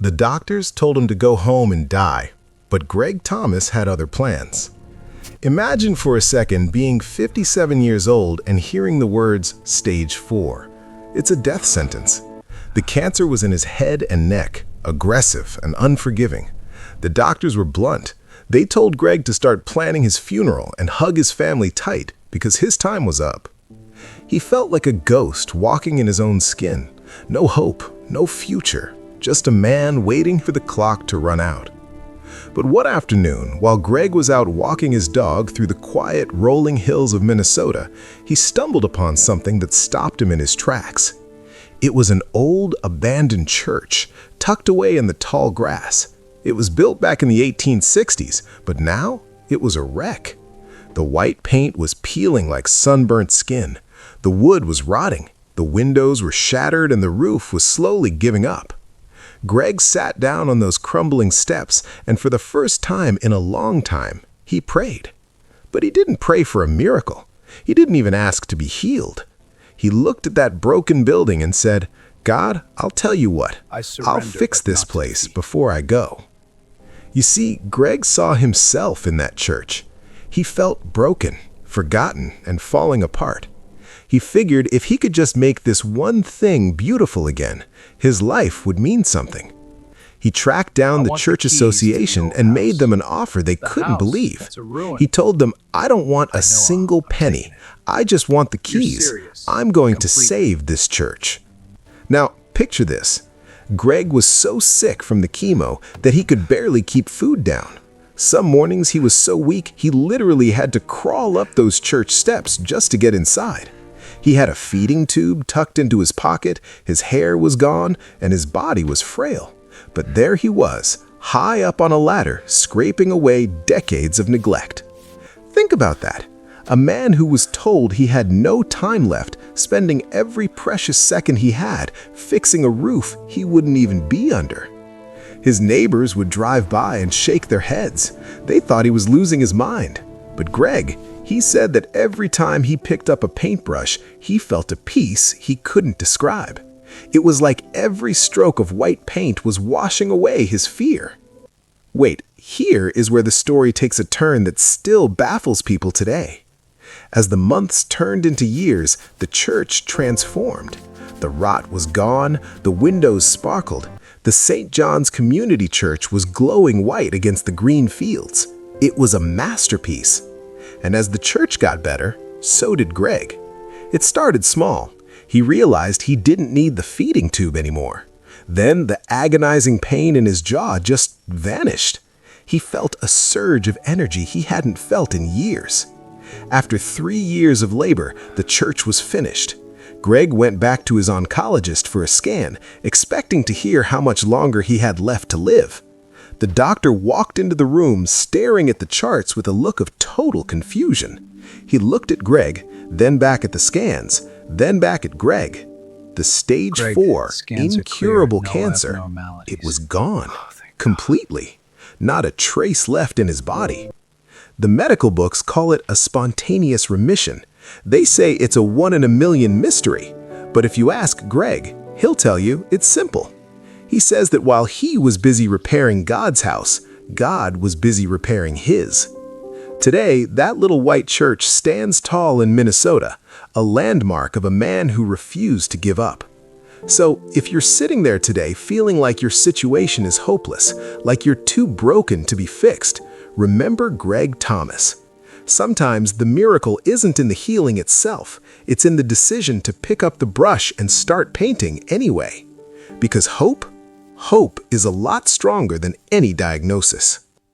The doctors told him to go home and die, but Greg Thomas had other plans. Imagine for a second being 57 years old and hearing the words stage 4. It's a death sentence. The cancer was in his head and neck, aggressive and unforgiving. The doctors were blunt. They told Greg to start planning his funeral and hug his family tight because his time was up. He felt like a ghost walking in his own skin. No hope, no future, just a man waiting for the clock to run out. But one afternoon, while Greg was out walking his dog through the quiet, rolling hills of Minnesota, he stumbled upon something that stopped him in his tracks. It was an old, abandoned church, tucked away in the tall grass. It was built back in the 1860s, but now it was a wreck. The white paint was peeling like sunburnt skin. The wood was rotting. The windows were shattered and the roof was slowly giving up. Greg sat down on those crumbling steps, and for the first time in a long time, he prayed. But he didn't pray for a miracle. He didn't even ask to be healed. He looked at that broken building and said, "God, I'll tell you what, I'll fix this place before I go." You see, Greg saw himself in that church. He felt broken, forgotten, and falling apart. He figured if he could just make this one thing beautiful again, his life would mean something. He tracked down the church association and made them an offer they couldn't believe. He told them, "I don't want a single penny. I just want the keys. I'm going to save this church." Now, picture this. Greg was so sick from the chemo that he could barely keep food down. Some mornings he was so weak he literally had to crawl up those church steps just to get inside. He had a feeding tube tucked into his pocket, his hair was gone, and his body was frail. But there he was, high up on a ladder, scraping away decades of neglect. Think about that. A man who was told he had no time left, spending every precious second he had fixing a roof he wouldn't even be under. His neighbors would drive by and shake their heads. They thought he was losing his mind. But Greg, he said that every time he picked up a paintbrush, he felt a peace he couldn't describe. It was like every stroke of white paint was washing away his fear. Wait, here is where the story takes a turn that still baffles people today. As the months turned into years, the church transformed. The rot was gone, the windows sparkled. The St. John's Community Church was glowing white against the green fields. It was a masterpiece. And as the church got better, so did Greg. It started small. He realized he didn't need the feeding tube anymore. Then the agonizing pain in his jaw just vanished. He felt a surge of energy he hadn't felt in years. After 3 years of labor, the church was finished. Greg went back to his oncologist for a scan, expecting to hear how much longer he had left to live. The doctor walked into the room, staring at the charts with a look of total confusion. He looked at Greg, then back at the scans, then back at Greg. The stage 4, incurable cancer, it was gone, completely. Not a trace left in his body. The medical books call it a spontaneous remission. They say it's a 1 in a million mystery. But if you ask Greg, he'll tell you it's simple. He says that while he was busy repairing God's house, God was busy repairing his. Today, that little white church stands tall in Minnesota, a landmark of a man who refused to give up. So, if you're sitting there today feeling like your situation is hopeless, like you're too broken to be fixed, remember Greg Thomas. Sometimes the miracle isn't in the healing itself, it's in the decision to pick up the brush and start painting anyway. Because hope is a lot stronger than any diagnosis.